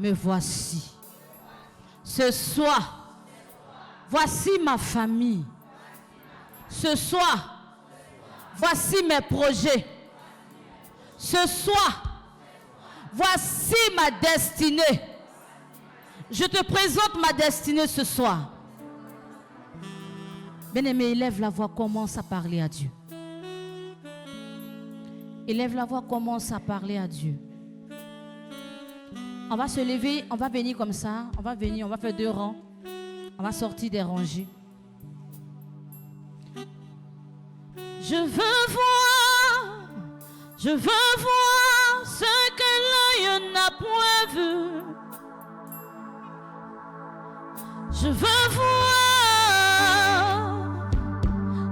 me voici. Ce soir, voici ma famille. Ce soir, voici mes projets. Ce soir, voici ma destinée. Je te présente ma destinée ce soir. Bien-aimé, élève la voix, commence à parler à Dieu. Élève la voix, commence à parler à Dieu. On va se lever, on va venir comme ça. On va venir, on va faire 2 rangs. On va sortir des rangées. Je veux voir ce que l'œil n'a point vu. Je veux voir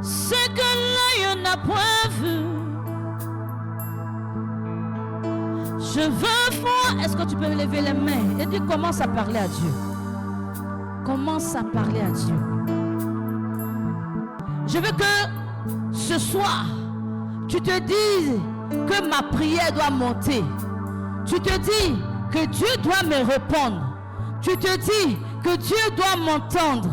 ce que l'œil n'a point vu. Je veux voir. Est-ce que tu peux lever les mains et tu commences à parler à Dieu? Commence à parler à Dieu. Je veux que ce soir, tu te dises que ma prière doit monter. Tu te dis que Dieu doit me répondre. Tu te dis que Dieu doit m'entendre.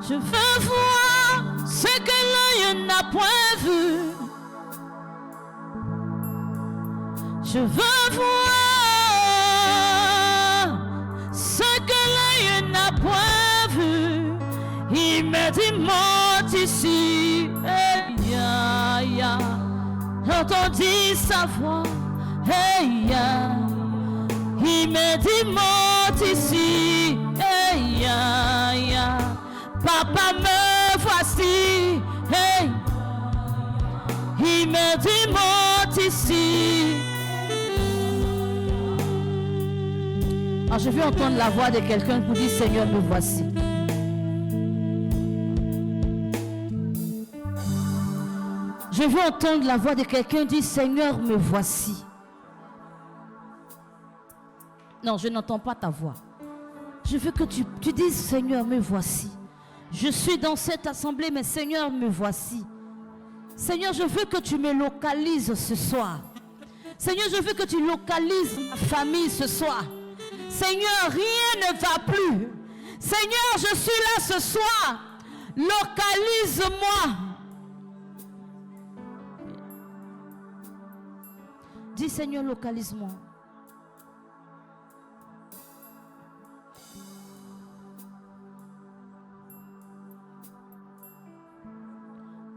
Je veux voir ce que l'œil n'a point vu. Je veux voir ce que l'œil n'a point vu. Il me dit monte ici. Hey, ya, ya. J'entendis sa voix. Hey, ya. Il me dit monte ici. Hey, ya, ya. Papa me voici. Hey. Il me dit monte ici. Alors je veux entendre la voix de quelqu'un pour dire Seigneur me voici. Je veux entendre la voix de quelqu'un dire Seigneur me voici. Non, je n'entends pas ta voix. Je veux que tu dises Seigneur me voici. Je suis dans cette assemblée mais Seigneur me voici. Seigneur, je veux que tu me localises ce soir. Seigneur, je veux que tu localises ma famille ce soir. Seigneur, rien ne va plus. Seigneur, je suis là ce soir. Localise-moi. Dis Seigneur, localise-moi.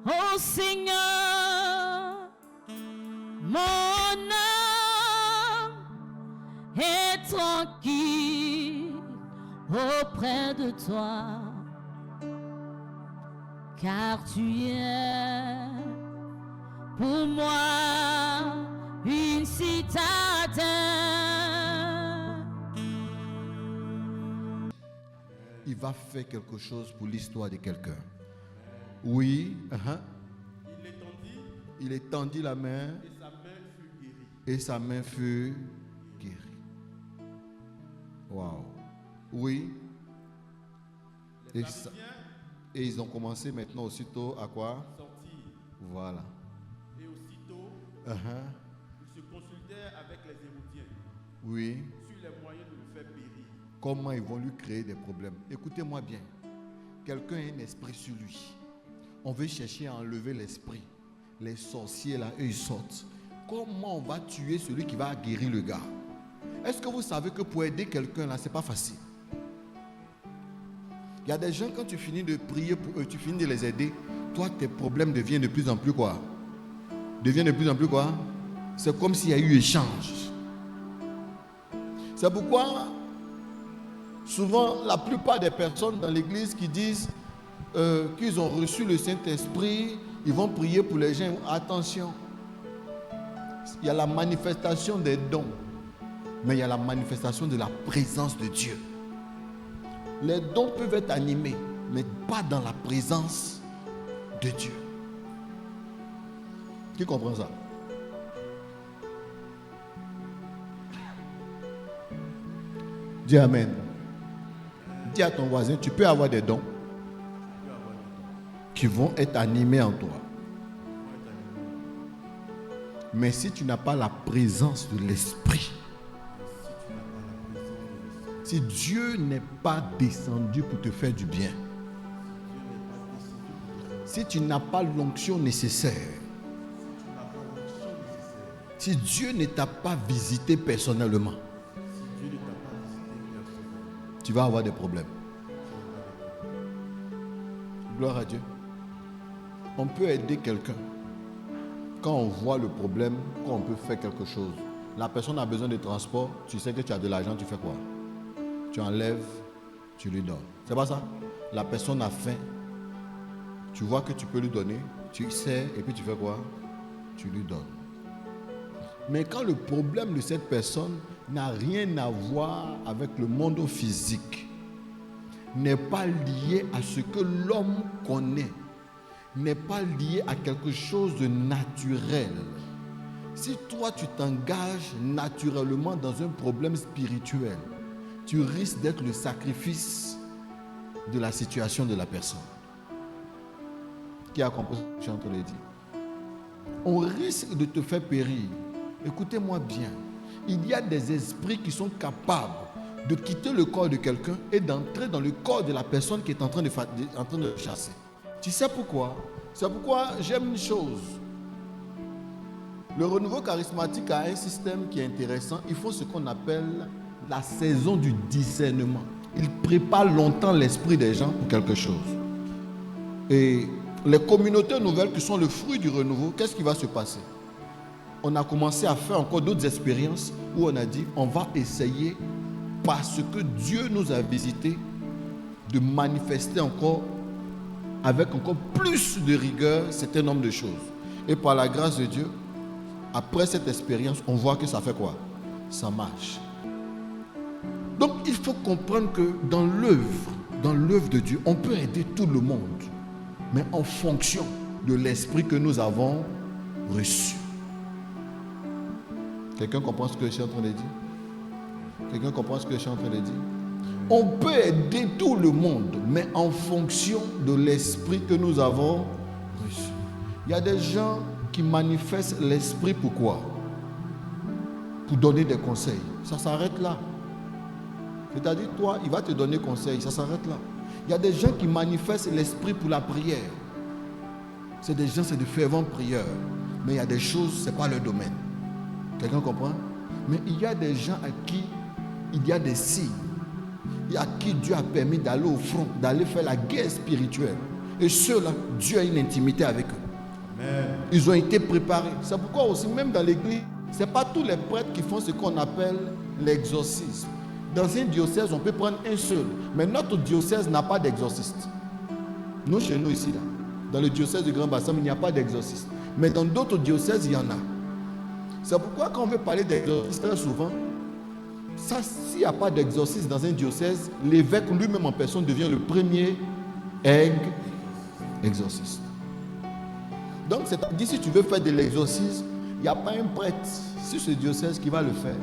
Oh Seigneur, mon âme est tranquille auprès de toi, car tu es pour moi une citadelle. Il va faire quelque chose pour l'histoire de quelqu'un. Oui. Il étendit la main et sa main fut guérie. Wow. Oui. Et ils ont commencé maintenant aussitôt à quoi? Sortir. Voilà. Et aussitôt, ils se consultaient avec les Hérodiens. Oui. Sur les moyens de le faire périr. Comment ils vont lui créer des problèmes? Écoutez-moi bien. Quelqu'un a un esprit sur lui. On veut chercher à enlever l'esprit. Les sorciers là, eux ils sortent. Comment on va tuer celui qui va guérir le gars? Est-ce que vous savez que pour aider quelqu'un là, c'est pas facile? Il y a des gens, quand tu finis de prier pour eux, tu finis de les aider, toi tes problèmes deviennent de plus en plus quoi? Deviennent de plus en plus quoi? C'est comme s'il y a eu échange. C'est pourquoi souvent la plupart des personnes dans l'église qui disent qu'ils ont reçu le Saint-Esprit, ils vont prier pour les gens. Attention, il y a la manifestation des dons, mais il y a la manifestation de la présence de Dieu. Les dons peuvent être animés, mais pas dans la présence de Dieu. Qui comprend ça? Dis Amen. Dis à ton voisin, tu peux avoir des dons qui vont être animés en toi. Mais si tu n'as pas la présence de l'Esprit, si Dieu n'est pas descendu pour te faire du bien, si tu n'as pas l'onction nécessaire, si Dieu ne t'a pas visité personnellement, tu vas avoir des problèmes. Gloire à Dieu. On peut aider quelqu'un quand on voit le problème, quand on peut faire quelque chose. La personne a besoin de transport, tu sais que tu as de l'argent, tu fais quoi? Tu enlèves, tu lui donnes. C'est pas ça? La personne a faim, tu vois que tu peux lui donner, tu sais, et puis tu fais quoi? Tu lui donnes. Mais quand le problème de cette personne n'a rien à voir avec le monde physique, n'est pas lié à ce que l'homme connaît, n'est pas lié à quelque chose de naturel. Si toi tu t'engages naturellement dans un problème spirituel, tu risques d'être le sacrifice de la situation de la personne. Qui a compris ce que je suis en train de dire? On risque de te faire périr. Écoutez-moi bien. Il y a des esprits qui sont capables de quitter le corps de quelqu'un et d'entrer dans le corps de la personne qui est en train de chasser. Tu sais pourquoi? C'est pourquoi j'aime une chose. Le renouveau charismatique a un système qui est intéressant. Ils font ce qu'on appelle la saison du discernement. Ils préparent longtemps l'esprit des gens pour quelque chose. Et les communautés nouvelles qui sont le fruit du renouveau, qu'est-ce qui va se passer? On a commencé à faire encore d'autres expériences où on a dit on va essayer, parce que Dieu nous a visités, de manifester encore avec encore plus de rigueur certain nombre de choses. Et par la grâce de Dieu, après cette expérience, on voit que ça fait quoi? Ça marche. Donc il faut comprendre que dans l'œuvre de Dieu, on peut aider tout le monde, mais en fonction de l'esprit que nous avons reçu. Quelqu'un comprend ce que je suis en train de dire? Quelqu'un comprend ce que je suis en train de dire? On peut aider tout le monde, mais en fonction de l'esprit que nous avons reçu. Il y a des gens qui manifestent l'esprit pourquoi? Pour donner des conseils. Ça s'arrête là. C'est-à-dire, toi, il va te donner conseil, ça s'arrête là. Il y a des gens qui manifestent l'esprit pour la prière. C'est des gens, c'est de fervents prieurs. Mais il y a des choses, ce n'est pas leur domaine. Quelqu'un comprend? Mais il y a des gens à qui il y a des signes. À qui Dieu a permis d'aller au front, d'aller faire la guerre spirituelle. Et ceux-là, Dieu a une intimité avec eux. Amen. Ils ont été préparés. C'est pourquoi aussi, même dans l'église, ce n'est pas tous les prêtres qui font ce qu'on appelle l'exorcisme. Dans un diocèse, on peut prendre un seul. Mais notre diocèse n'a pas d'exorciste. Nous, chez nous ici, là, dans le diocèse du Grand Bassam, il n'y a pas d'exorciste. Mais dans d'autres diocèses, il y en a. C'est pourquoi quand on veut parler d'exorcisme, très souvent, ça, s'il n'y a pas d'exorcisme dans un diocèse, l'évêque lui-même en personne devient le premier exorciste. Donc, c'est-à-dire, si tu veux faire de l'exorcisme, il n'y a pas un prêtre sur ce diocèse qui va le faire.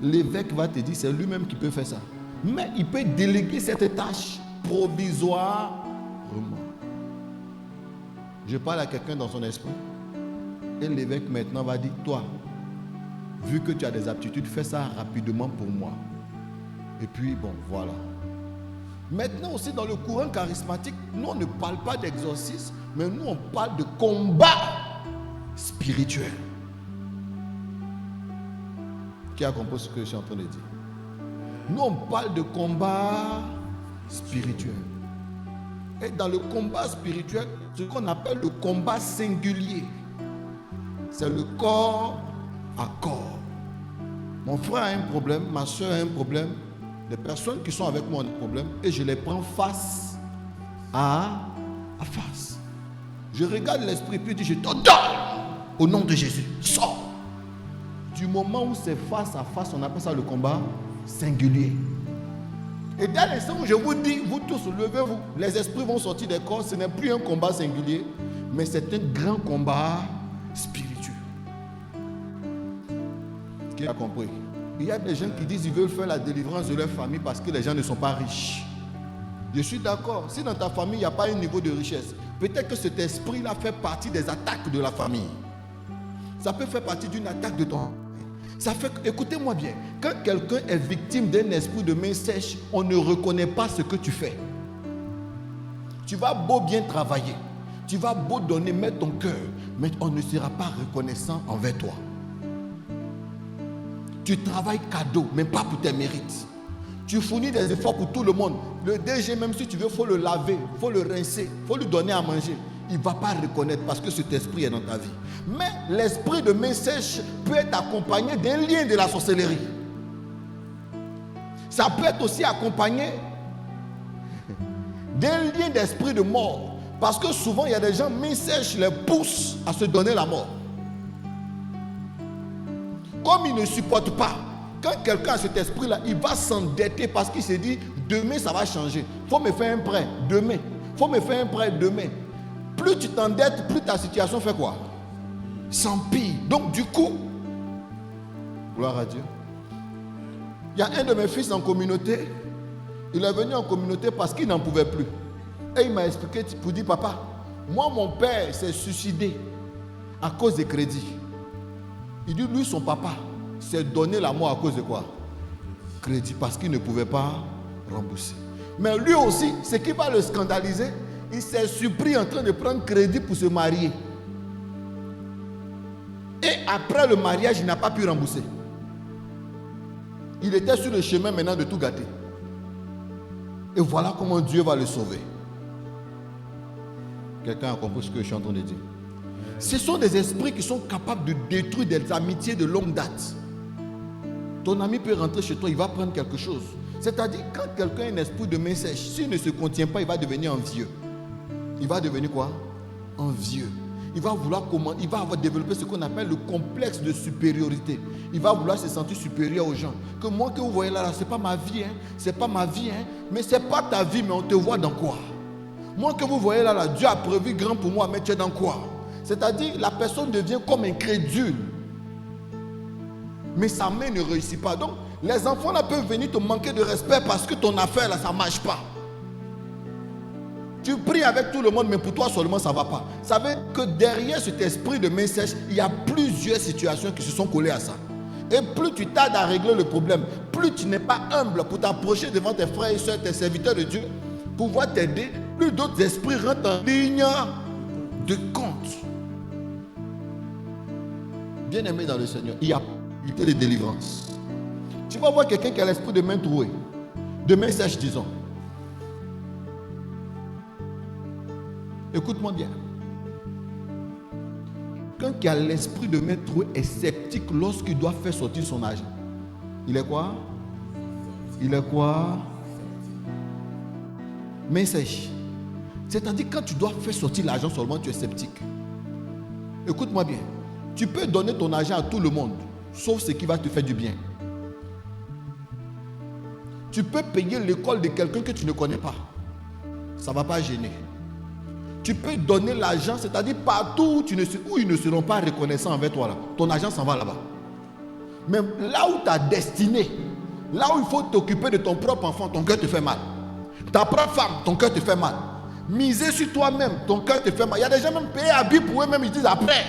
L'évêque va te dire, c'est lui-même qui peut faire ça. Mais il peut déléguer cette tâche provisoirement. Je parle à quelqu'un dans son esprit. Et l'évêque maintenant va dire, toi, vu que tu as des aptitudes, fais ça rapidement pour moi. Et puis, bon, voilà. Maintenant aussi, dans le courant charismatique, nous, on ne parle pas d'exorcisme, mais nous, on parle de combat spirituel. Qui a compris ce que je suis en train de dire? Nous, on parle de combat spirituel. Et dans le combat spirituel, ce qu'on appelle le combat singulier, c'est le corps à corps. Mon frère a un problème, ma soeur a un problème, les personnes qui sont avec moi ont un problème et je les prends face à face. Je regarde l'esprit puis je dis, je t'ordonne au nom de Jésus, sors. Du moment où c'est face à face, on appelle ça le combat singulier. Et dès l'instant où je vous dis, vous tous, levez-vous, les esprits vont sortir des corps, ce n'est plus un combat singulier, mais c'est un grand combat spirituel. Qui a compris? Il y a des gens qui disent qu'ils veulent faire la délivrance de leur famille parce que les gens ne sont pas riches. Je suis d'accord. Si dans ta famille, il n'y a pas un niveau de richesse, peut-être que cet esprit-là fait partie des attaques de la famille. Ça peut faire partie d'une attaque de ton. Ça fait que, écoutez-moi bien, quand quelqu'un est victime d'un esprit de main sèche, on ne reconnaît pas ce que tu fais. Tu vas beau bien travailler, tu vas beau donner, mettre ton cœur, mais on ne sera pas reconnaissant envers toi. Tu travailles cadeau, mais pas pour tes mérites. Tu fournis des efforts pour tout le monde. Le DG, même si tu veux, il faut le laver, il faut le rincer, il faut lui donner à manger. Il ne va pas reconnaître parce que cet esprit est dans ta vie. Mais l'esprit de main sèche peut être accompagné d'un lien de la sorcellerie. Ça peut être aussi accompagné d'un lien d'esprit de mort. Parce que souvent, il y a des gens, main sèche les poussent à se donner la mort. Comme ils ne supportent pas, quand quelqu'un a cet esprit-là, il va s'endetter parce qu'il se dit, demain ça va changer. Il faut me faire un prêt, demain. Il faut me faire un prêt, demain. Plus tu t'endettes, plus ta situation fait quoi? S'empire. Donc du coup, gloire à Dieu. Il y a un de mes fils en communauté. Il est venu en communauté parce qu'il n'en pouvait plus. Et il m'a expliqué pour dire, papa, moi mon père s'est suicidé à cause des crédits. Il dit, lui son papa s'est donné la mort à cause de quoi? Crédit, parce qu'il ne pouvait pas rembourser. Mais lui aussi, ce qui va le scandaliser, il s'est surpris en train de prendre crédit pour se marier. Et après le mariage, il n'a pas pu rembourser. Il était sur le chemin maintenant de tout gâter. Et voilà comment Dieu va le sauver. Quelqu'un a compris ce que je suis en train de dire? Ce sont des esprits qui sont capables de détruire des amitiés de longue date. Ton ami peut rentrer chez toi, il va prendre quelque chose. C'est-à-dire, quand quelqu'un a un esprit de main sèche, s'il ne se contient pas, il va devenir envieux. Il va devenir quoi? Envieux. Il va vouloir il va avoir développé ce qu'on appelle le complexe de supériorité. Il va vouloir se sentir supérieur aux gens. Que moi que vous voyez là, c'est pas ma vie, hein. C'est pas ma vie, hein. Mais c'est pas ta vie, mais on te voit dans quoi? Moi que vous voyez là, Dieu a prévu grand pour moi, mais tu es dans quoi? C'est-à-dire, la personne devient comme incrédule. Mais sa main ne réussit pas. Donc, les enfants là peuvent venir te manquer de respect parce que ton affaire là, ça ne marche pas. Tu pries avec tout le monde, mais pour toi seulement, ça ne va pas. Vous savez que derrière cet esprit de main sèche, il y a plusieurs situations qui se sont collées à ça. Et plus tu tardes à régler le problème, plus tu n'es pas humble pour t'approcher devant tes frères et soeurs, tes serviteurs de Dieu, pour pouvoir t'aider, plus d'autres esprits rentrent en ligne de compte. Bien-aimé dans le Seigneur, il y a de délivrance. Tu vas voir quelqu'un qui a l'esprit de main trouée, de main sèche, disons. Écoute-moi bien. Quelqu'un qui a l'esprit de main trouée est sceptique lorsqu'il doit faire sortir son argent. Il est quoi? Il est quoi? Main sèche. C'est-à-dire quand tu dois faire sortir l'argent seulement, tu es sceptique. Écoute-moi bien. Tu peux donner ton argent à tout le monde, sauf ce qui va te faire du bien. Tu peux payer l'école de quelqu'un que tu ne connais pas. Ça ne va pas gêner. Tu peux donner l'argent, c'est-à-dire partout où ils ne seront pas reconnaissants envers toi. Là. Ton argent s'en va là-bas. Mais là où ta destinée, là où il faut t'occuper de ton propre enfant, ton cœur te fait mal. Ta propre femme, ton cœur te fait mal. Miser sur toi-même, ton cœur te fait mal. Il y a des gens même payés à vie pour eux-mêmes, ils disent après.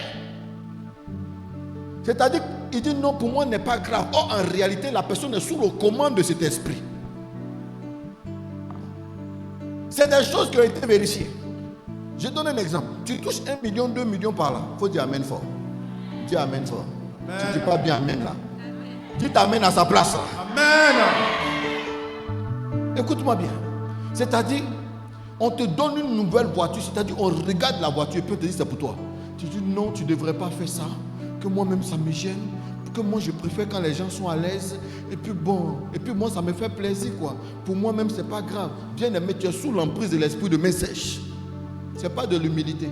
C'est-à-dire qu'il dit non, pour moi, n'est pas grave. Or, en réalité, la personne est sous le commande de cet esprit. C'est des choses qui ont été vérifiées. Je donne un exemple. Tu touches 1 million, 2 millions par là. Il faut dire amen fort. Dis amen fort. Amen. Tu ne dis pas bien amen là. Dis t'amen à sa place là. Amen. Écoute-moi bien. C'est-à-dire, on te donne une nouvelle voiture. C'est-à-dire, on regarde la voiture et puis on te dit c'est pour toi. Tu dis non, tu ne devrais pas faire ça. Que moi-même ça me gêne. Que moi je préfère quand les gens sont à l'aise. Et puis bon, et puis moi ça me fait plaisir quoi. Pour moi-même c'est pas grave. Bien aimé, tu es sous l'emprise de l'esprit de main sèche. Ce n'est pas de l'humilité.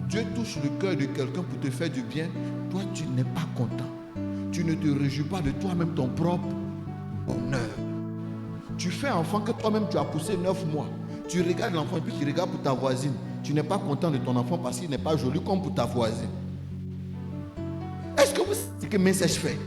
Dieu touche le cœur de quelqu'un pour te faire du bien. Toi, tu n'es pas content. Tu ne te réjouis pas de toi-même ton propre bonheur. Tu fais un enfant que toi-même tu as poussé 9 mois. Tu regardes l'enfant et puis tu regardes pour ta voisine. Tu n'es pas content de ton enfant parce qu'il n'est pas joli comme pour ta voisine. Est-ce que vous savez ce que main sèche fait?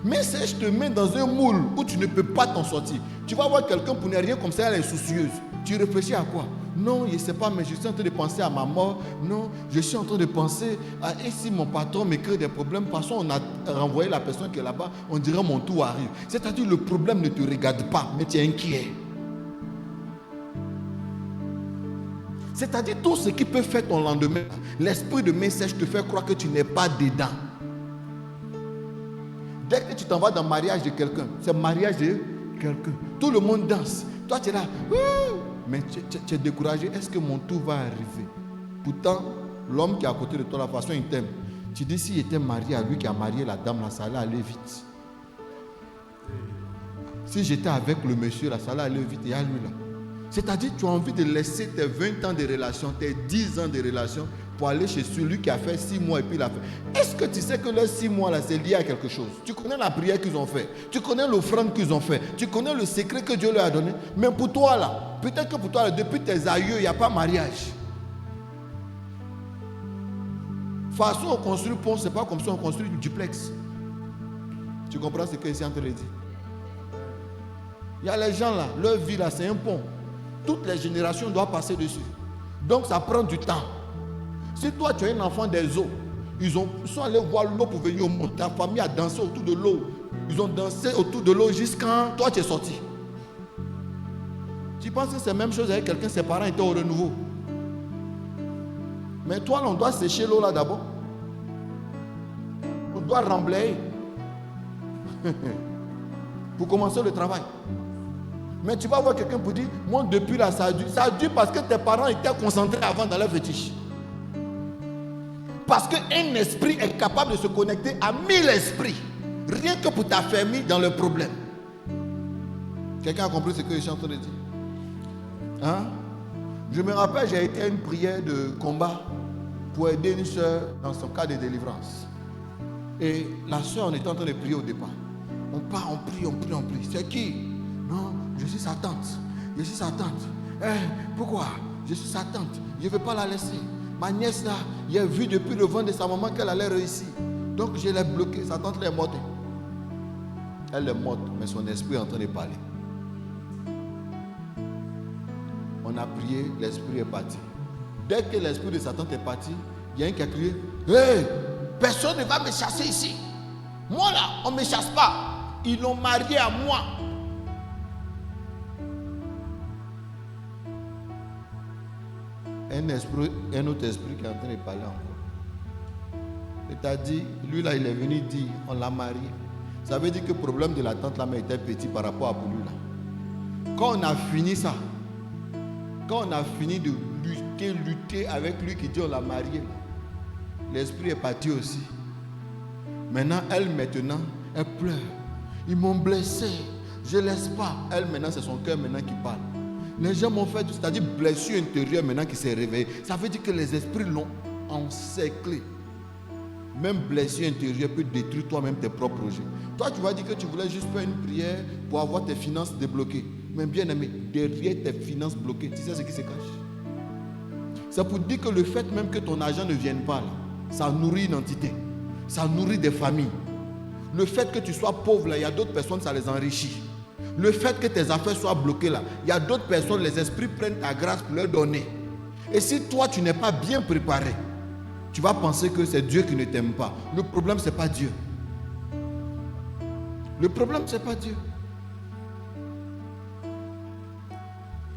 Main sèche te met dans un moule où tu ne peux pas t'en sortir. Tu vas voir quelqu'un pour ne rien comme ça, elle est soucieuse. Tu réfléchis à quoi? Non, je ne sais pas, mais je suis en train de penser à ma mort. Non, je suis en train de penser à et si mon patron me crée des problèmes, parce qu'on a renvoyé la personne qui est là-bas, on dirait mon tour arrive. C'est-à-dire le problème ne te regarde pas, mais tu es inquiet. C'est-à-dire tout ce qui peut faire ton lendemain, l'esprit de message te fait croire que tu n'es pas dedans. Dès que tu t'en vas dans le mariage de quelqu'un, c'est le mariage de quelqu'un. Tout le monde danse. Toi, tu es là. Mais tu es découragé. Est-ce que mon tour va arriver? Pourtant, l'homme qui est à côté de toi, la façon il t'aime. Tu dis, s'il était marié à lui qui a marié la dame, là, ça allait aller vite. Si j'étais avec le monsieur, là, ça allait aller vite. Et à lui, là. C'est-à-dire, tu as envie de laisser tes 20 ans de relation, tes 10 ans de relation, pour aller chez celui qui a fait 6 mois et puis il a fait. Est-ce que tu sais que les 6 mois là, c'est lié à quelque chose? Tu connais la prière qu'ils ont fait, tu connais l'offrande qu'ils ont fait, tu connais le secret que Dieu leur a donné. Mais pour toi là, peut-être que pour toi là, depuis tes aïeux, il n'y a pas mariage. Façon on construit pont, c'est pas comme ça on construit du duplex. Tu comprends ce que je suis en train de dire? Il y a les gens là, leur vie là, c'est un pont. Toutes les générations doivent passer dessus. Donc ça prend du temps. Si toi tu es un enfant des eaux, ils sont allés voir l'eau pour venir au monde. Ta famille a dansé autour de l'eau. Ils ont dansé autour de l'eau jusqu'à toi tu es sorti. Tu penses que c'est la même chose avec quelqu'un, ses parents étaient au renouveau. Mais toi là, on doit sécher l'eau là d'abord. On doit remblayer pour commencer le travail. Mais tu vas voir quelqu'un pour dire, moi depuis là ça a dû. Ça a dû parce que tes parents étaient concentrés avant dans leur fétiche. Parce qu'un esprit est capable de se connecter à 1000 esprits. Rien que pour t'affermir dans le problème. Quelqu'un a compris ce que je suis en train de dire? Hein? Je me rappelle, j'ai été à une prière de combat pour aider une soeur dans son cas de délivrance. Et la soeur, on était en train de prier au départ. On part, on prie. C'est qui? Non, je suis sa tante. Je suis sa tante. Pourquoi? Je suis sa tante. Je ne veux pas la laisser. Ma nièce là, j'ai vu depuis le ventre de sa maman qu'elle allait réussir. Donc je l'ai bloquée. Sa tante elle est morte. Elle est morte, mais son esprit est en train de parler. On a prié, l'esprit est parti. Dès que l'esprit de sa tante est parti, il y a un qui a crié, hey, personne ne va me chasser ici. Moi là, on ne me chasse pas. Ils l'ont marié à moi. Un autre esprit qui est en train de parler encore. C'est-à-dire, lui là, il est venu dire, on l'a marié. Ça veut dire que le problème de la tante là était petit par rapport à pour lui là. Quand on a fini ça, quand on a fini de lutter avec lui qui dit on l'a marié, l'esprit est parti aussi. Maintenant, elle pleure. Ils m'ont blessé. Je ne laisse pas. Elle maintenant, c'est son cœur maintenant qui parle. Les gens m'ont fait, c'est-à-dire blessure intérieure maintenant qui s'est réveillée. Ça veut dire que les esprits l'ont encerclé. Même blessure intérieure peut détruire toi-même tes propres projets. Toi, tu vas dire que tu voulais juste faire une prière pour avoir tes finances débloquées. Mais bien aimé, derrière tes finances bloquées, tu sais ce qui se cache? C'est pour dire que le fait même que ton argent ne vienne pas là, ça nourrit une entité. Ça nourrit des familles. Le fait que tu sois pauvre là, il y a d'autres personnes, ça les enrichit. Le fait que tes affaires soient bloquées là, il y a d'autres personnes, les esprits prennent ta grâce pour leur donner. Et si toi, tu n'es pas bien préparé, tu vas penser que c'est Dieu qui ne t'aime pas. Le problème, ce n'est pas Dieu. Le problème, ce n'est pas Dieu.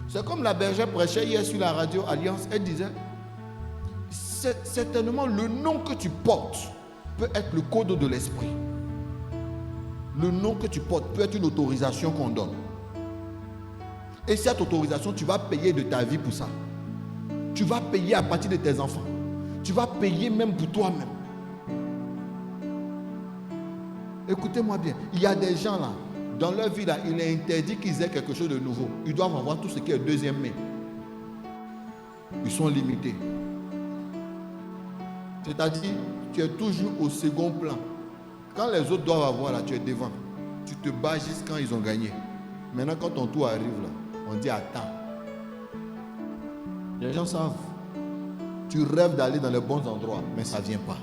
C'est comme la bergère prêchait hier sur la radio Alliance. Elle disait, certainement le nom que tu portes peut être le code de l'esprit. Le nom que tu portes peut être une autorisation qu'on donne. Et cette autorisation, tu vas payer de ta vie pour ça. Tu vas payer à partir de tes enfants. Tu vas payer même pour toi-même. Écoutez-moi bien. Il y a des gens là, dans leur vie là, il est interdit qu'ils aient quelque chose de nouveau. Ils doivent avoir tout ce qui est deuxième main. Ils sont limités. C'est-à-dire, tu es toujours au second plan. Quand les autres doivent avoir là, tu es devant. Tu te bats jusqu'à quand ils ont gagné. Maintenant, quand ton tour arrive là, on dit attends. Les gens savent. Tu rêves d'aller dans les bons endroits, mais ça ne vient pas.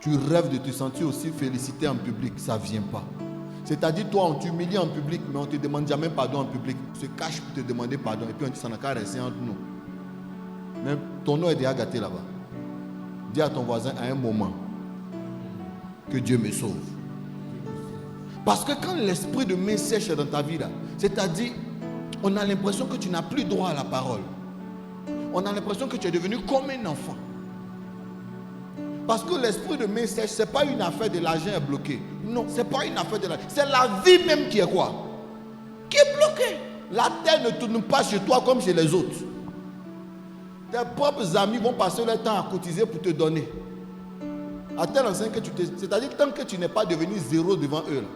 Tu rêves de te sentir aussi félicité en public, ça ne vient pas. C'est-à-dire, toi, on t'humilie en public, mais on ne te demande jamais pardon en public. On se cache pour te demander pardon. Et puis on dit, ça n'a qu'à rester entre nous. Mais ton nom est déjà gâté là-bas. Dis à ton voisin à un moment que Dieu me sauve. Parce que quand l'esprit de main sèche dans ta vie là, c'est-à-dire, on a l'impression que tu n'as plus droit à la parole. On a l'impression que tu es devenu comme un enfant. Parce que l'esprit de main sèche, ce n'est pas une affaire de l'argent est bloqué. Non, ce n'est pas une affaire de l'argent. C'est la vie même qui est quoi? Qui est bloquée. La terre ne tourne pas chez toi comme chez les autres. Tes propres amis vont passer leur temps à cotiser pour te donner. À tel enseigne que c'est-à-dire tant que tu n'es pas devenu zéro devant eux, là,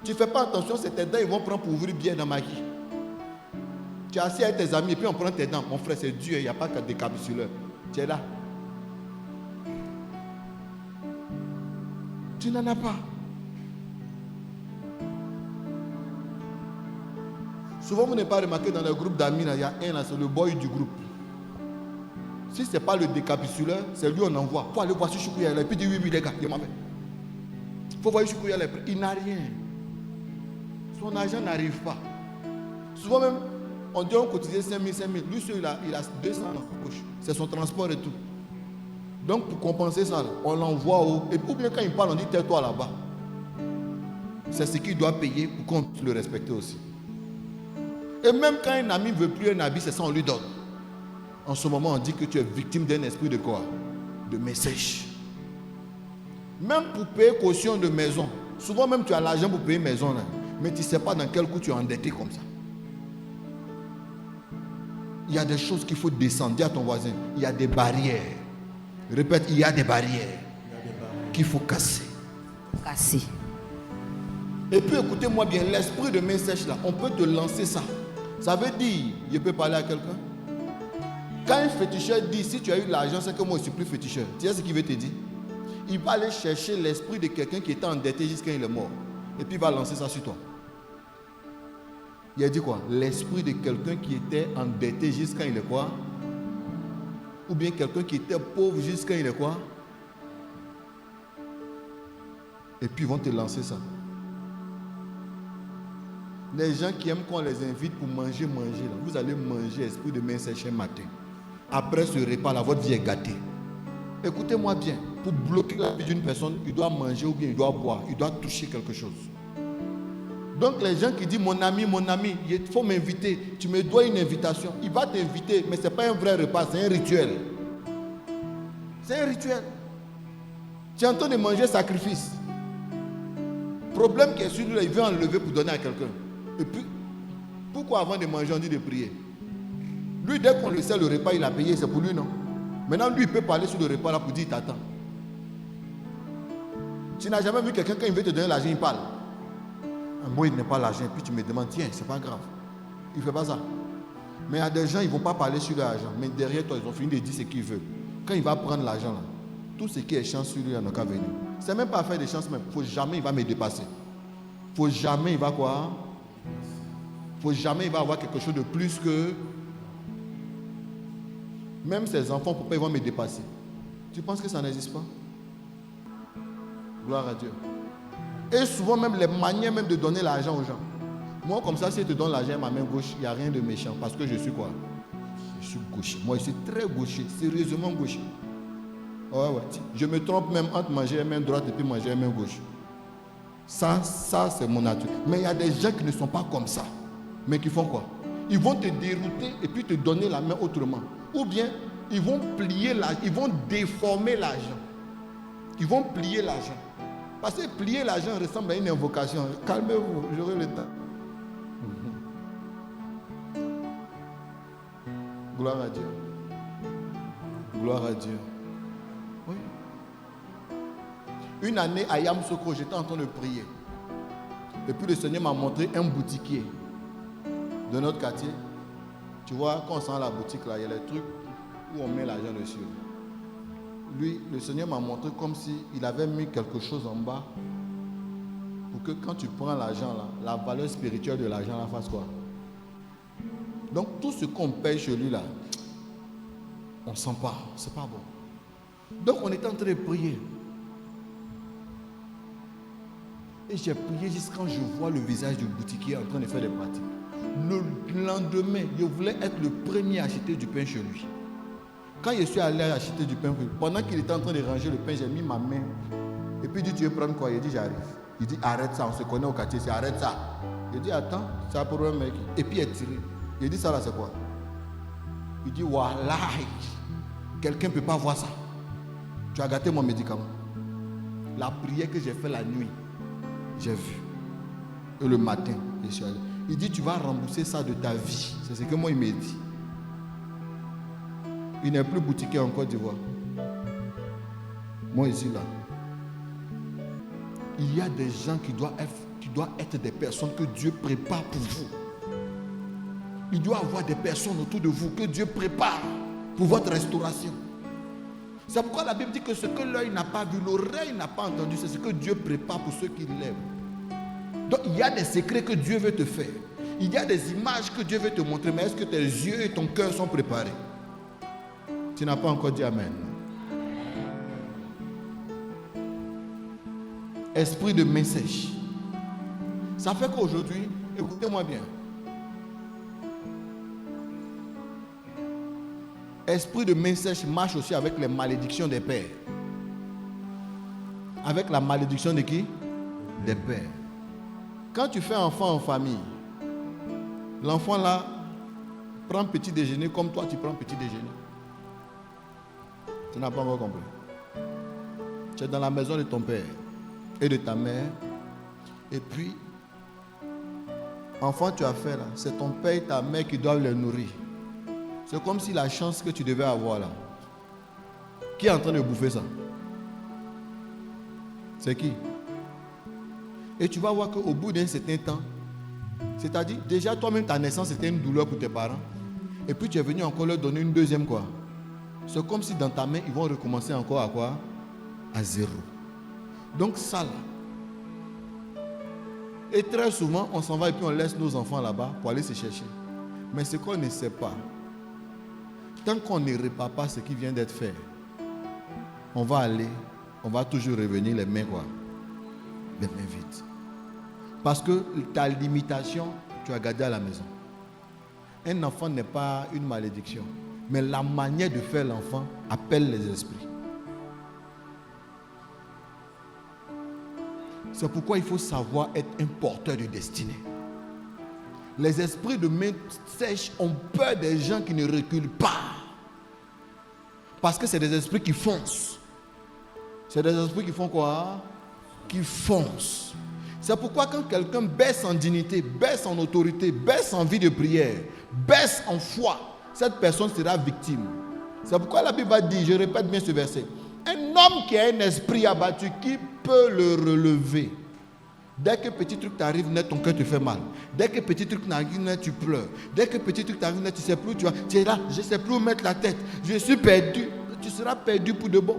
tu ne fais pas attention, c'est tes dents, ils vont prendre pour ouvrir bien dans ma vie. Tu es assis avec tes amis et puis on prend tes dents. Mon frère, c'est Dieu, il n'y a pas que des capsuleurs. Tu es là. Tu n'en as pas. Souvent, vous n'avez pas remarqué dans le groupe d'amis, il y a un là, c'est le boy du groupe. Si ce n'est pas le décapsuleur, c'est lui on envoie. Il faut aller voir si Choukouya est là. Et puis il dit oui, les gars, il m'en fait. Il faut voir si Choukouya est là. Il n'a rien. Son argent n'arrive pas. Souvent même, on dit on cotisait 5 000. Lui, il a 200 dans sa poche. C'est son transport et tout. Donc, pour compenser ça, on l'envoie au... Et ou bien quand il parle, on dit tais-toi là-bas. C'est ce qu'il doit payer pour qu'on puisse le respecter aussi. Et même quand un ami ne veut plus un habit, c'est ça on lui donne. En ce moment, on dit que tu es victime d'un esprit de quoi? De main sèche. Même pour payer caution de maison. Souvent même tu as l'argent pour payer maison, là, mais tu ne sais pas dans quel coup tu es endetté comme ça. Il y a des choses qu'il faut descendre. Dis à ton voisin, il y a des barrières. Répète, il y a des barrières qu'il faut casser. Casser. Et puis écoutez-moi bien, l'esprit de main sèche là, on peut te lancer ça. Ça veut dire, je peux parler à quelqu'un? Quand un féticheur dit, si tu as eu de l'argent, c'est que moi je suis plus féticheur. Tu sais ce qu'il veut te dire? Il va aller chercher l'esprit de quelqu'un qui était endetté jusqu'à il est mort. Et puis il va lancer ça sur toi. Il a dit quoi? L'esprit de quelqu'un qui était endetté jusqu'à il est quoi? Ou bien quelqu'un qui était pauvre jusqu'à il est quoi? Et puis ils vont te lancer ça. Les gens qui aiment qu'on les invite pour manger, là, vous allez manger esprit de main sèche un matin. Après ce repas, là, votre vie est gâtée. Écoutez-moi bien, pour bloquer la vie d'une personne, il doit manger ou bien il doit boire, il doit toucher quelque chose. Donc les gens qui disent mon ami, il faut m'inviter, tu me dois une invitation. Il va t'inviter, mais ce n'est pas un vrai repas, c'est un rituel. C'est un rituel. Tu es en train de manger sacrifice. Problème qui est sur lui, il veut enlever pour donner à quelqu'un. Et puis, pourquoi avant de manger, on dit de prier? Lui, dès qu'on le sait, le repas, il a payé, c'est pour lui, non? Maintenant, lui, il peut parler sur le repas là pour dire, t'attends. Tu n'as jamais vu quelqu'un, quand il veut te donner l'argent, il parle. Moi, il n'est pas l'argent, puis tu me demandes, tiens, c'est pas grave. Il ne fait pas ça. Mais il y a des gens, ils ne vont pas parler sur l'argent, mais derrière toi, ils ont fini de dire ce qu'ils veulent. Quand il va prendre l'argent là, tout ce qui est chance sur lui, il n'y en a qu'à venir. C'est même pas faire des chances, mais il ne faut jamais il va me dépasser. Il ne faut jamais il va quoi? Il ne faut jamais il va avoir quelque chose de plus que... Même ses enfants, pourquoi ils vont me dépasser? Tu penses que ça n'existe pas? Gloire à Dieu. Et souvent même les manières même de donner l'argent aux gens. Moi comme ça, si je te donne l'argent à ma main gauche, il n'y a rien de méchant. Parce que je suis quoi? Je suis gaucher. Moi je suis très gaucher, sérieusement gaucher. Ouais. Je me trompe même entre manger la main droite et puis manger la main gauche. Ça c'est mon nature. Mais il y a des gens qui ne sont pas comme ça. Mais qui font quoi? Ils vont te dérouter et puis te donner la main autrement. Ou bien, ils vont plier l'argent, ils vont déformer l'argent. Ils vont plier l'argent. Parce que plier l'argent ressemble à une invocation. Calmez-vous, j'aurai le temps. Gloire à Dieu. Gloire à Dieu. Oui. Une année à Yamsoko, j'étais en train de prier. Et puis le Seigneur m'a montré un boutiquier de notre quartier. Tu vois, quand on sent la boutique là, il y a les trucs où on met l'argent dessus. Lui, le Seigneur m'a montré comme s'il avait mis quelque chose en bas pour que quand tu prends l'argent là, la valeur spirituelle de l'argent là fasse quoi? Donc tout ce qu'on paye chez lui là, on ne sent pas, c'est pas bon. Donc on était en train de prier. Et j'ai prié jusqu'à quand je vois le visage du boutiquier en train de faire des pratiques. Le lendemain, je voulais être le premier à acheter du pain chez lui. Quand je suis allé acheter du pain, pendant qu'il était en train de ranger le pain, j'ai mis ma main. Et puis il dit, tu veux prendre quoi? Il dit, j'arrive. Il dit, arrête ça, on se connaît au quartier, c'est arrête ça. Il dit, attends, c'est un problème, mec. Et puis il est tiré. Il dit, ça là, c'est quoi? Il dit, voilà, quelqu'un ne peut pas voir ça. Tu as gâté mon médicament. La prière que j'ai fait la nuit, j'ai vu. Et le matin, je suis allé. Il dit, tu vas rembourser ça de ta vie. C'est ce que moi, il m'a dit. Il n'est plus boutiquier en Côte d'Ivoire. Moi, ici, là. Il y a des gens qui doivent être des personnes que Dieu prépare pour vous. Il doit y avoir des personnes autour de vous que Dieu prépare pour votre restauration. C'est pourquoi la Bible dit que ce que l'œil n'a pas vu, l'oreille n'a pas entendu, c'est ce que Dieu prépare pour ceux qui l'aiment. Donc il y a des secrets que Dieu veut te faire. Il y a des images que Dieu veut te montrer, mais est-ce que tes yeux et ton cœur sont préparés? Tu n'as pas encore dit Amen. Esprit de main sèche. Ça fait qu'aujourd'hui, écoutez-moi bien. Esprit de main sèche marche aussi avec les malédictions des pères. Avec la malédiction de qui? Des pères. Quand tu fais enfant en famille, l'enfant là prend petit déjeuner comme toi tu prends petit déjeuner. Tu n'as pas encore compris. Tu es dans la maison de ton père et de ta mère. Et puis, enfant, tu as fait là, c'est ton père et ta mère qui doivent les nourrir. C'est comme si la chance que tu devais avoir là. Qui est en train de bouffer ça? C'est qui? Et tu vas voir qu'au bout d'un certain temps, c'est-à-dire, déjà toi-même ta naissance c'était une douleur pour tes parents. Et puis tu es venu encore leur donner une deuxième quoi. C'est comme si dans ta main, ils vont recommencer encore à quoi? À zéro. Donc ça là. Et très souvent, on s'en va et puis on laisse nos enfants là-bas pour aller se chercher. Mais ce qu'on ne sait pas, tant qu'on ne répare pas ce qui vient d'être fait, on va toujours revenir les mains quoi? Les mains vides. Parce que ta limitation, tu as gardé à la maison. Un enfant n'est pas une malédiction. Mais la manière de faire l'enfant appelle les esprits. C'est pourquoi il faut savoir être un porteur de destinée. Les esprits de main sèche ont peur des gens qui ne reculent pas. Parce que c'est des esprits qui foncent. C'est des esprits qui font quoi? Qui foncent. C'est pourquoi quand quelqu'un baisse en dignité, baisse en autorité, baisse en vie de prière, baisse en foi, cette personne sera victime. C'est pourquoi la Bible va dire, je répète bien ce verset, un homme qui a un esprit abattu, qui peut le relever? Dès que petit truc t'arrive net, ton cœur te fait mal. Dès que petit truc t'arrive net, tu pleures. Dès que petit truc t'arrive net, tu ne sais plus où tu vas. Tu es là, je ne sais plus où mettre la tête. Je suis perdu. Tu seras perdu pour de bon.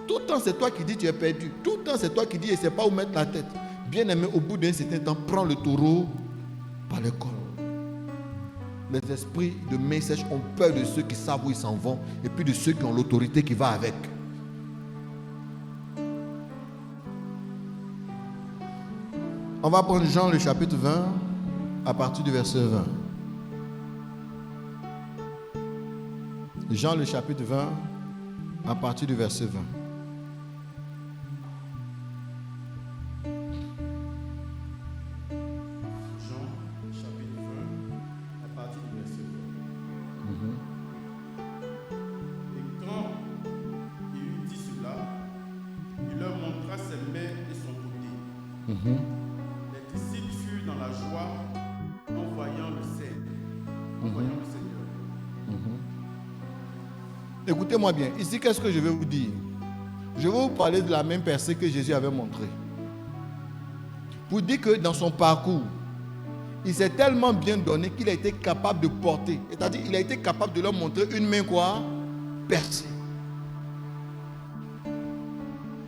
Tout le temps, c'est toi qui dis tu es perdu. Tout le temps, c'est toi qui dis je ne sais pas où mettre la tête. Bien aimé, au bout d'un certain temps, prends le taureau par le col. Les esprits de main sèche ont peur de ceux qui savent où ils s'en vont et puis de ceux qui ont l'autorité qui va avec. On va prendre Jean le chapitre 20 à partir du verset 20. Jean le chapitre 20 à partir du verset 20. Les disciples furent dans la joie en voyant le Seigneur. Écoutez-moi bien. Ici, qu'est-ce que je vais vous dire? Je vais vous parler de la même percée que Jésus avait montrée. Pour dire que dans son parcours, il s'est tellement bien donné qu'il a été capable de porter. C'est-à-dire, il a été capable de leur montrer une main quoi? Percée.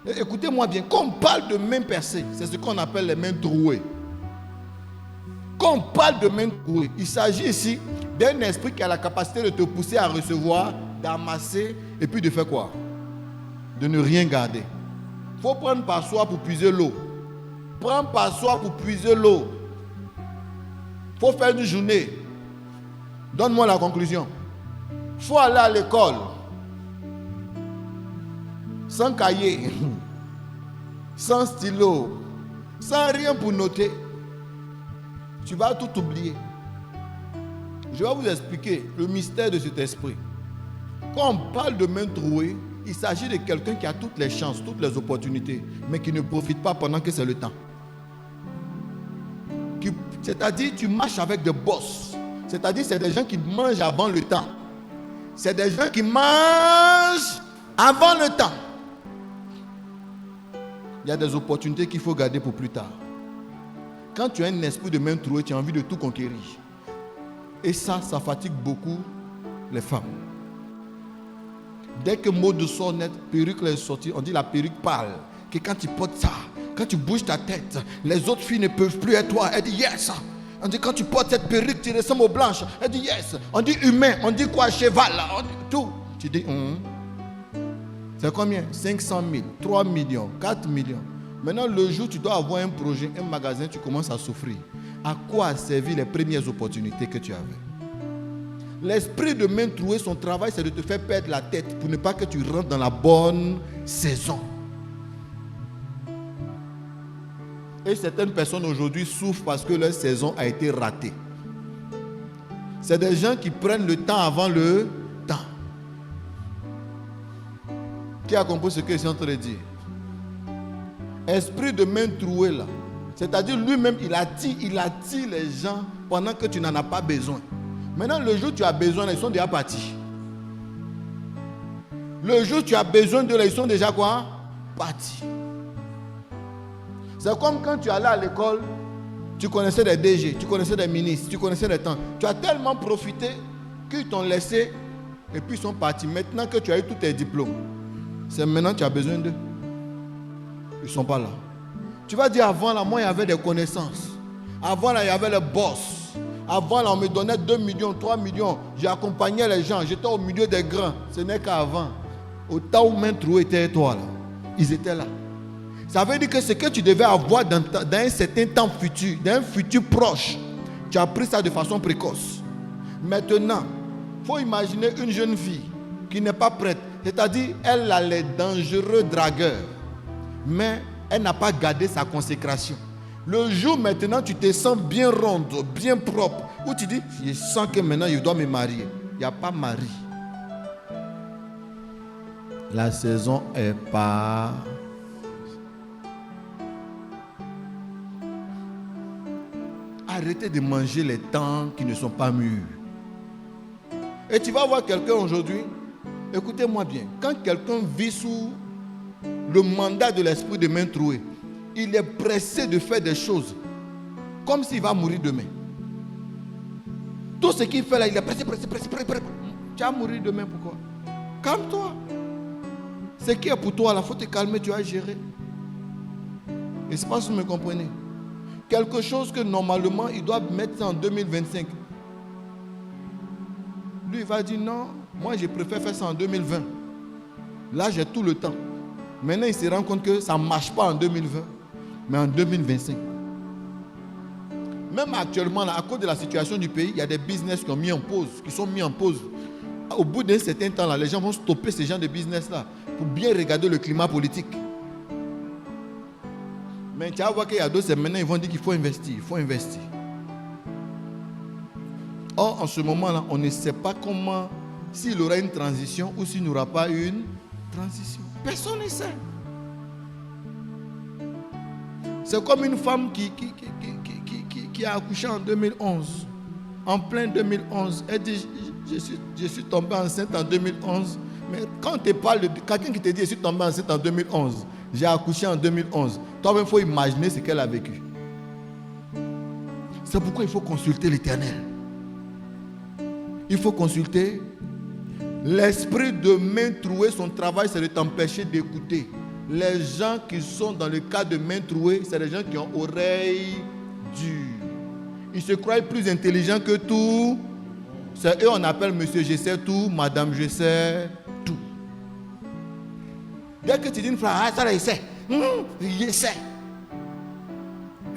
Écoutez-moi bien, quand on parle de main percée, c'est ce qu'on appelle les mains trouées. Quand on parle de main trouée, il s'agit ici d'un esprit qui a la capacité de te pousser à recevoir, d'amasser et puis de faire quoi? De ne rien garder. faut prendre passoire pour puiser l'eau. Prends passoire pour puiser l'eau. Faut faire une journée. Donne-moi la conclusion. Faut aller à l'école. Sans cahier. Sans stylo. Sans rien pour noter. Tu vas tout oublier. Je vais vous expliquer le mystère de cet esprit. Quand on parle de main trouée, il s'agit de quelqu'un qui a toutes les chances, toutes les opportunités, mais qui ne profite pas pendant que c'est le temps. C'est-à-dire, tu marches avec des boss. C'est-à-dire, c'est des gens qui mangent avant le temps. C'est des gens qui mangent avant le temps. Il y a des opportunités qu'il faut garder pour plus tard. Quand tu as un esprit de main trouée, tu as envie de tout conquérir. Et ça fatigue beaucoup les femmes. Dès que mot de sort net, perruque est sortie, on dit la perruque parle. Que quand tu portes ça, quand tu bouges ta tête, les autres filles ne peuvent plus être toi. Elle dit yes. On dit quand tu portes cette perruque, tu ressembles aux blanches. Elle dit yes. On dit humain, on dit quoi, cheval, on dit tout. Tu dis c'est combien? 500 000, 3 millions, 4 millions. Maintenant, le jour où tu dois avoir un projet, un magasin, tu commences à souffrir. À quoi a servi les premières opportunités que tu avais? L'esprit de main trouée, son travail, c'est de te faire perdre la tête pour ne pas que tu rentres dans la bonne saison. Et certaines personnes aujourd'hui souffrent parce que leur saison a été ratée. C'est des gens qui prennent le temps avant le temps. Qui a compris ce que je suis en train de dire? Esprit de main trouée là. C'est-à-dire lui-même, il attire les gens pendant que tu n'en as pas besoin. Maintenant, le jour où tu as besoin, ils sont déjà partis. Le jour où tu as besoin de là, ils sont déjà quoi? Partis. C'est comme quand tu allais à l'école, tu connaissais des DG, tu connaissais des ministres, tu connaissais des temps. Tu as tellement profité qu'ils t'ont laissé et puis ils sont partis. Maintenant que tu as eu tous tes diplômes, c'est maintenant que tu as besoin d'eux. Ils ne sont pas là. Tu vas dire avant là, moi il y avait des connaissances. Avant là, il y avait le boss. Avant là, on me donnait 2 millions, 3 millions. J'accompagnais les gens, j'étais au milieu des grands. Ce n'est qu'avant. Au temps où main trouée était toi là. Ils étaient là. Ça veut dire que ce que tu devais avoir dans un certain temps futur, dans un futur proche, tu as pris ça de façon précoce. Maintenant, il faut imaginer une jeune fille qui n'est pas prête. C'est-à-dire, elle a les dangereux dragueurs. Mais elle n'a pas gardé sa consécration. Le jour maintenant, tu te sens bien ronde, bien propre, où tu dis, je sens que maintenant, je dois me marier. Il n'y a pas mari. La saison est pas... Arrêtez de manger les temps qui ne sont pas mûrs. Et tu vas voir quelqu'un aujourd'hui, écoutez-moi bien, quand quelqu'un vit sous le mandat de l'esprit de main trouée, il est pressé de faire des choses comme s'il va mourir demain. Tout ce qu'il fait là, il est pressé. Tu vas mourir demain, pourquoi? Calme-toi. Ce qui est pour toi, il faut te calmer, tu vas gérer. Et je ne sais pas si vous me comprenez. Quelque chose que normalement, il doit mettre ça en 2025. Lui, il va dire non, moi je préfère faire ça en 2020. Là, j'ai tout le temps. Maintenant, il se rend compte que ça ne marche pas en 2020, mais en 2025. Même actuellement, là, à cause de la situation du pays, il y a des business qui sont mis en pause. Au bout d'un certain temps, là, les gens vont stopper ces genres de business-là pour bien regarder le climat politique. Mais tu vas voir qu'il y a d'autres, maintenant, ils vont dire qu'il faut investir, Or, en ce moment-là, on ne sait pas comment, s'il y aura une transition ou s'il n'y aura pas une transition. Personne ne sait. C'est comme une femme qui a accouché en 2011. En plein 2011. Elle dit, je suis tombée enceinte en 2011. Mais quand on te parle de quelqu'un qui te dit, je suis tombée enceinte en 2011. J'ai accouché en 2011. Toi-même, il faut imaginer ce qu'elle a vécu. C'est pourquoi il faut consulter l'Éternel. Il faut consulter l'esprit de main trouée. Son travail, c'est de t'empêcher d'écouter. Les gens qui sont dans le cas de main trouée, c'est des gens qui ont oreilles dures. Ils se croient plus intelligents que tout. C'est eux, on appelle monsieur je sais tout, madame je sais tout. Dès que tu dis une phrase, ça là, il sait. Il essaie.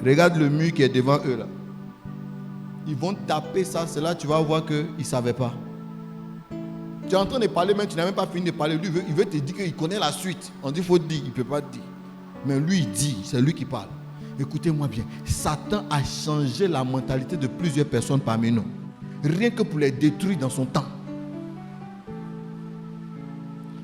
Regarde le mur qui est devant eux là. Ils vont taper ça, c'est là tu vas voir qu'ils ne savaient pas. Tu es en train de parler, mais tu n'as même pas fini de parler. Lui, il veut te dire qu'il connaît la suite. On dit qu'il faut dire, il ne peut pas dire. Mais lui, il dit, c'est lui qui parle. Écoutez-moi bien, Satan a changé la mentalité de plusieurs personnes parmi nous. Rien que pour les détruire dans son temps.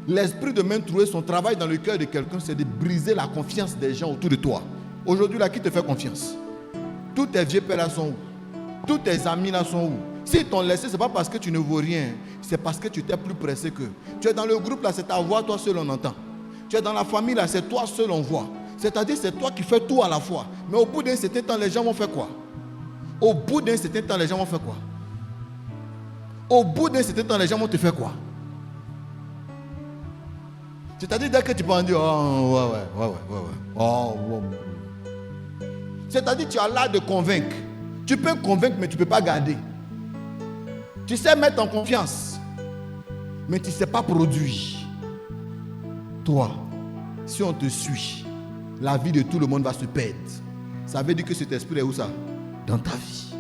L'esprit de main trouée, son travail dans le cœur de quelqu'un, c'est de briser la confiance des gens autour de toi. Aujourd'hui, là, qui te fait confiance? Tous tes vieux pères là sont où? Tous tes amis là sont où? S'ils t'ont laissé, ce n'est pas parce que tu ne vaux rien. C'est parce que tu étais plus pressé qu'eux. Tu es dans le groupe là, c'est ta voix, toi seul on entend. Tu es dans la famille là, c'est toi seul on voit. C'est-à-dire c'est toi qui fais tout à la fois. Mais au bout d'un certain temps, les gens vont faire quoi? Au bout d'un certain temps, les gens vont faire quoi? Au bout d'un certain temps, les gens vont te faire quoi? C'est-à-dire dès que tu peux en dire, oh ouais. Oh, ouais. C'est-à-dire tu as l'art de convaincre. Tu peux convaincre, mais tu ne peux pas garder. Tu sais mettre en confiance, mais tu ne sais pas produire. Toi, si on te suit, la vie de tout le monde va se perdre. Ça veut dire que cet esprit est où ça? Dans ta vie.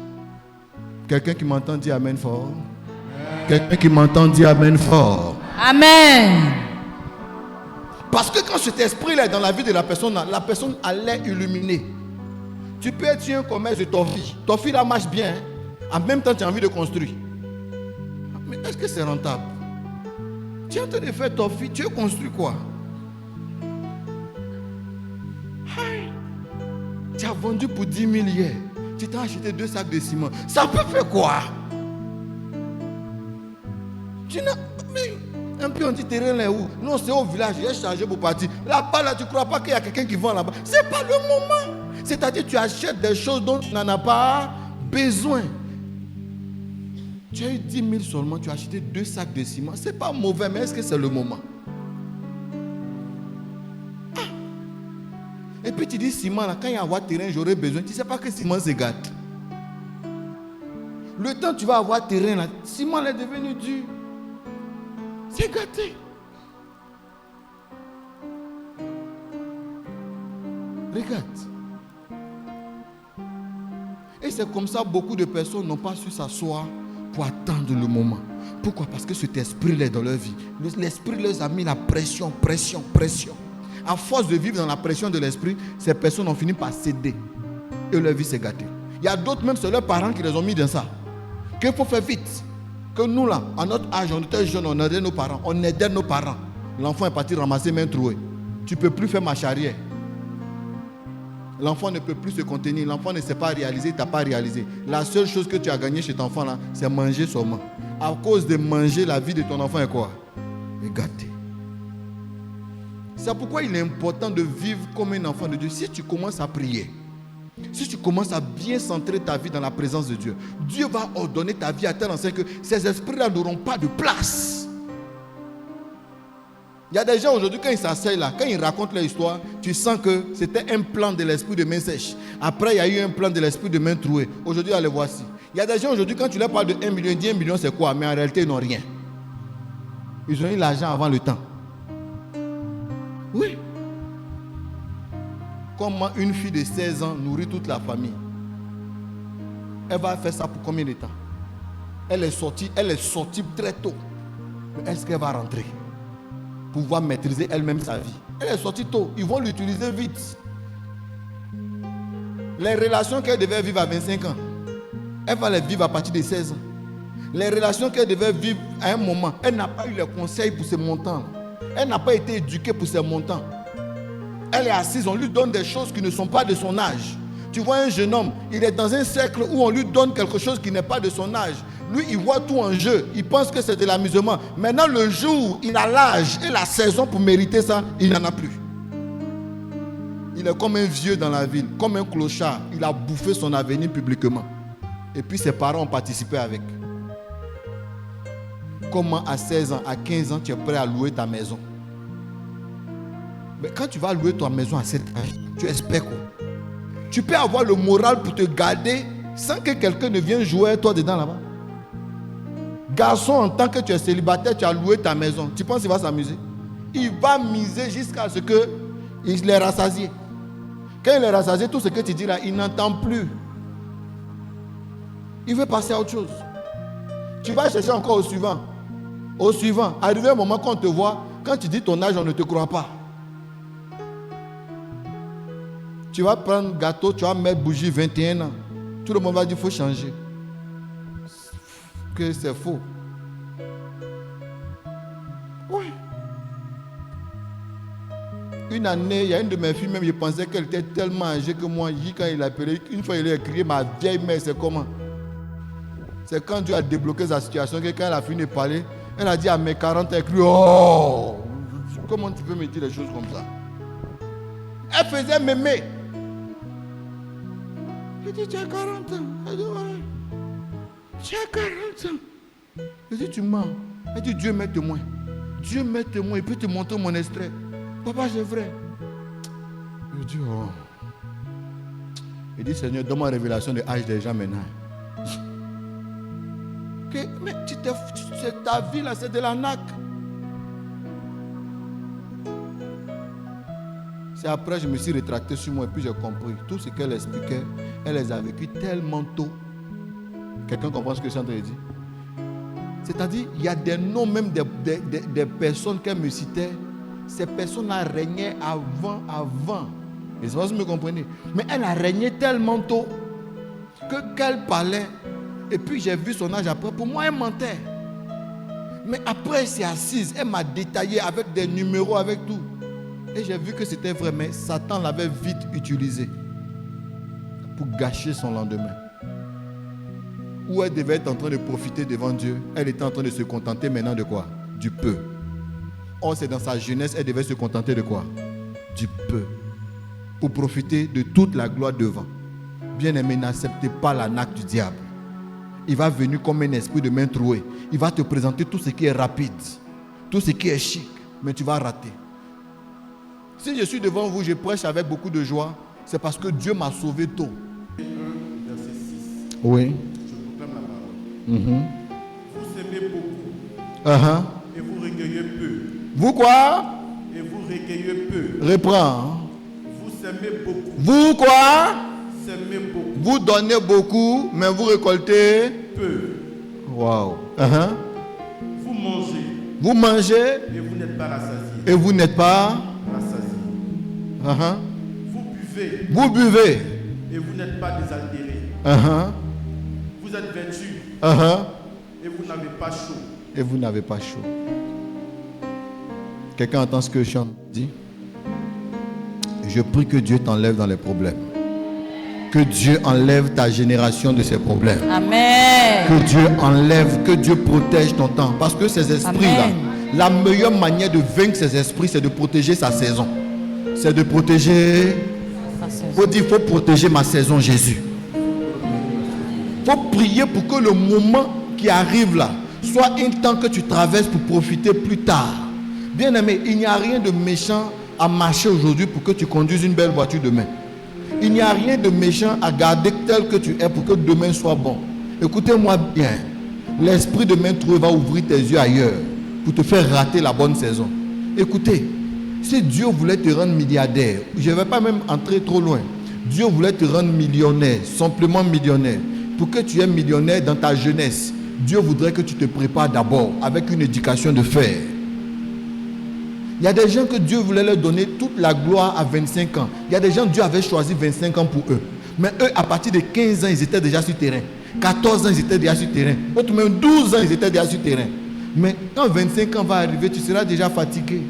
Quelqu'un qui m'entend dire amen fort. Quelqu'un qui m'entend dire amen fort. Amen. Parce que quand cet esprit est dans la vie de la personne a l'air illuminée. Tu peux être sur un commerce de ton fille. Ton fille là marche bien. En même temps, tu as envie de construire. Mais est-ce que c'est rentable? Tu es en train de faire ton fille. Tu as construit quoi? Tu as vendu pour 10 000 hier. Tu t'as acheté 2 sacs de ciment. Ça peut faire quoi? Tu n'as... Mais... Un peu on dit terrain là où? Non, c'est au village, j'ai chargé pour partir. Là-bas, là, tu ne crois pas qu'il y a quelqu'un qui vend là-bas? Ce n'est pas le moment. C'est-à-dire tu achètes des choses dont tu n'en as pas besoin. Tu as eu 10 000 seulement, tu as acheté 2 sacs de ciment. Ce n'est pas mauvais, mais est-ce que c'est le moment? Et puis tu dis ciment là, quand il y a avoir terrain, j'aurai besoin. Tu ne sais pas que ciment se gâte. Le temps tu vas avoir terrain là, ciment là est devenu dur. C'est gâté. Regarde. Et c'est comme ça beaucoup de personnes n'ont pas su s'asseoir pour attendre le moment. Pourquoi? Parce que cet esprit est dans leur vie. L'esprit leur a mis la pression. À force de vivre dans la pression de l'esprit, ces personnes ont fini par céder. Et leur vie s'est gâtée. Il y a d'autres même, c'est leurs parents qui les ont mis dans ça. Qu'il faut faire vite. Que nous là, à notre âge, on était jeunes, on aidait nos parents. L'enfant est parti ramasser main trouée. Tu ne peux plus faire marche arrière. L'enfant ne peut plus se contenir. L'enfant ne sait pas réaliser, tu n'as pas réalisé. La seule chose que tu as gagné chez ton enfant là, c'est manger seulement. À cause de manger, la vie de ton enfant est quoi? Est gâtée. C'est pourquoi il est important de vivre comme un enfant de Dieu. Si tu commences à prier, si tu commences à bien centrer ta vie dans la présence de Dieu, Dieu va ordonner ta vie à tel enseigne que ces esprits-là n'auront pas de place. Il y a des gens aujourd'hui, quand ils s'asseyent là, quand ils racontent leur histoire, tu sens que c'était un plan de l'esprit de main sèche. Après, il y a eu un plan de l'esprit de main trouée. Aujourd'hui, les voici. Il y a des gens aujourd'hui, quand tu leur parles de 1 million, ils disent 1 million c'est quoi? Mais en réalité, ils n'ont rien. Ils ont eu l'argent avant le temps. Oui. Comment une fille de 16 ans nourrit toute la famille? Elle va faire ça pour combien de temps? Elle est sortie très tôt. Mais est-ce qu'elle va rentrer? Pouvoir maîtriser elle-même sa vie. Elle est sortie tôt. Ils vont l'utiliser vite. Les relations qu'elle devait vivre à 25 ans, elle va les vivre à partir de 16 ans. Les relations qu'elle devait vivre à un moment, elle n'a pas eu les conseils pour ces montants. Elle n'a pas été éduquée pour ces montants. Elle est assise, on lui donne des choses qui ne sont pas de son âge. Tu vois un jeune homme, il est dans un cercle où on lui donne quelque chose qui n'est pas de son âge. Lui, il voit tout en jeu. Il pense que c'est de l'amusement. Maintenant, le jour où il a l'âge et la saison pour mériter ça, il n'en a plus. Il est comme un vieux dans la ville, comme un clochard. Il a bouffé son avenir publiquement. Et puis ses parents ont participé avec. Comment à 16 ans, à 15 ans, tu es prêt à louer ta maison? Mais quand tu vas louer ta maison à cet âge, tu espères quoi? Tu peux avoir le moral pour te garder sans que quelqu'un ne vienne jouer avec toi dedans là-bas. Garçon, en tant que tu es célibataire, tu as loué ta maison. Tu penses qu'il va s'amuser? Il va miser jusqu'à ce que Il est rassasié. Quand il est rassasié, tout ce que tu dis là, il n'entend plus. Il veut passer à autre chose. Tu vas chercher encore au suivant. Au suivant. Arrivé un moment qu'on te voit, quand tu dis ton âge, on ne te croit pas. Tu vas prendre gâteau, tu vas mettre bougie 21 ans. Tout le monde va dire qu'il faut changer. Que c'est faux. Oui. Une année, il y a une de mes filles, même, je pensais qu'elle était tellement âgée que moi, quand il a appelé, une fois il a crié, ma vieille mère, c'est comment? C'est quand Dieu a débloqué sa situation, que quand elle a fini de parler, elle a dit à mes 40 ans, elle a crié, oh! Comment tu peux me dire des choses comme ça? Elle faisait m'aimer. Je dis, tu as 40 ans. Elle dit, ouais. Tu as 40 ans. Je dis, tu mens. Elle dit, Dieu m'est témoin. Dieu m'est témoin, il peut te montrer mon extrait. Papa, c'est vrai. Je dis, oh. Il dit, Seigneur, donne-moi une révélation de l'âge des gens maintenant. Okay, mais c'est ta vie là, c'est de l'arnaque. C'est après je me suis rétracté sur moi et puis j'ai compris. Tout ce qu'elle expliquait, elle les a vécu tellement tôt. Quelqu'un comprend ce que je suis en train de dire? C'est-à-dire, il y a des noms même des personnes qu'elle me citait. Ces personnes-là régnaient avant. Et c'est pas si vous me comprenez. Mais elle a régné tellement tôt qu'elle parlait. Et puis j'ai vu son âge après. Pour moi, elle mentait. Mais après, elle s'est assise. Elle m'a détaillé avec des numéros, avec tout. Et j'ai vu que c'était vrai. Mais Satan l'avait vite utilisé pour gâcher son lendemain. Où elle devait être en train de profiter devant Dieu, elle était en train de se contenter maintenant de quoi? Du peu. Or, c'est dans sa jeunesse, elle devait se contenter de quoi? Du peu. Pour profiter de toute la gloire devant. Bien-aimé, n'acceptez pas l'arnaque du diable. Il va venir comme un esprit de main trouée. Il va te présenter tout ce qui est rapide, tout ce qui est chic, mais tu vas rater. Si je suis devant vous, je prêche avec beaucoup de joie, c'est parce que Dieu m'a sauvé tôt. 1, verset 6. Oui. Vous semez beaucoup et vous recueillez peu. Vous quoi? Et vous recueillez peu. Reprends. Vous semez beaucoup. Vous quoi? Semez beaucoup. Vous donnez beaucoup, mais vous récoltez Peu. Wow. Vous mangez. Vous mangez Et vous n'êtes pas rassasié. et vous n'êtes pas Rassasié. Vous buvez. Vous buvez Et vous n'êtes pas désaltéré. Vous êtes vêtus. Et vous n'avez pas chaud. Et vous n'avez pas chaud. Quelqu'un entend ce que je dis? Je prie que Dieu t'enlève dans les problèmes. Que Dieu enlève ta génération de ces problèmes. Amen. Que Dieu enlève, que Dieu protège ton temps. Parce que ces esprits-là, la meilleure manière de vaincre ces esprits, c'est de protéger sa saison. C'est de protéger. Il faut protéger ma saison, Jésus. Il faut prier pour que le moment qui arrive là soit un temps que tu traverses pour profiter plus tard. Bien aimé, il n'y a rien de méchant à marcher aujourd'hui pour que tu conduises une belle voiture demain. Il n'y a rien de méchant à garder tel que tu es pour que demain soit bon. Écoutez-moi bien. L'esprit de main trouvé va ouvrir tes yeux ailleurs pour te faire rater la bonne saison. Écoutez, si Dieu voulait te rendre milliardaire, je ne vais pas même entrer trop loin. Dieu voulait te rendre millionnaire, simplement millionnaire. Pour que tu es millionnaire dans ta jeunesse, Dieu voudrait que tu te prépares d'abord avec une éducation de fer. Il y a des gens que Dieu voulait leur donner toute la gloire à 25 ans. Il y a des gens, Dieu avait choisi 25 ans pour eux. Mais eux, à partir de 15 ans, ils étaient déjà sur terrain. 14 ans, ils étaient déjà sur terrain. D'autres même 12 ans, ils étaient déjà sur terrain. Mais quand 25 ans va arriver, tu seras déjà fatigué.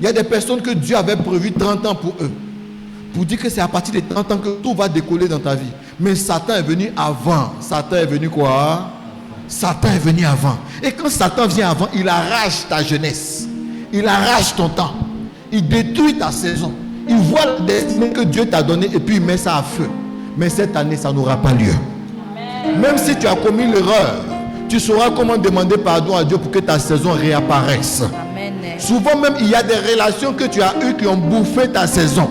Il y a des personnes que Dieu avait prévu 30 ans pour eux. Pour dire que c'est à partir de 30 ans que tout va décoller dans ta vie. Mais Satan est venu avant. Satan est venu quoi? Satan est venu avant. Et quand Satan vient avant, il arrache ta jeunesse. Il arrache ton temps. Il détruit ta saison. Il voit la destinée que Dieu t'a donnée et puis il met ça à feu. Mais cette année, ça n'aura pas lieu. Amen. Même si tu as commis l'erreur, tu sauras comment demander pardon à Dieu pour que ta saison réapparaisse. Amen. Souvent même, il y a des relations que tu as eues qui ont bouffé ta saison.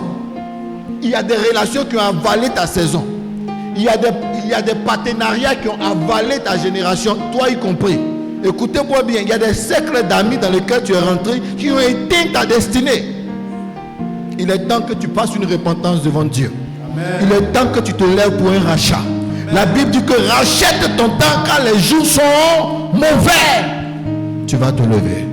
Il y a des relations qui ont avalé ta saison. Il y a des partenariats qui ont avalé ta génération, toi y compris. Écoutez-moi bien, il y a des cercles d'amis dans lesquels tu es rentré qui ont éteint ta destinée. Il est temps que tu passes une repentance devant Dieu. Amen. Il est temps que tu te lèves pour un rachat. Amen. La Bible dit que rachète ton temps car les jours sont mauvais. Tu vas te lever.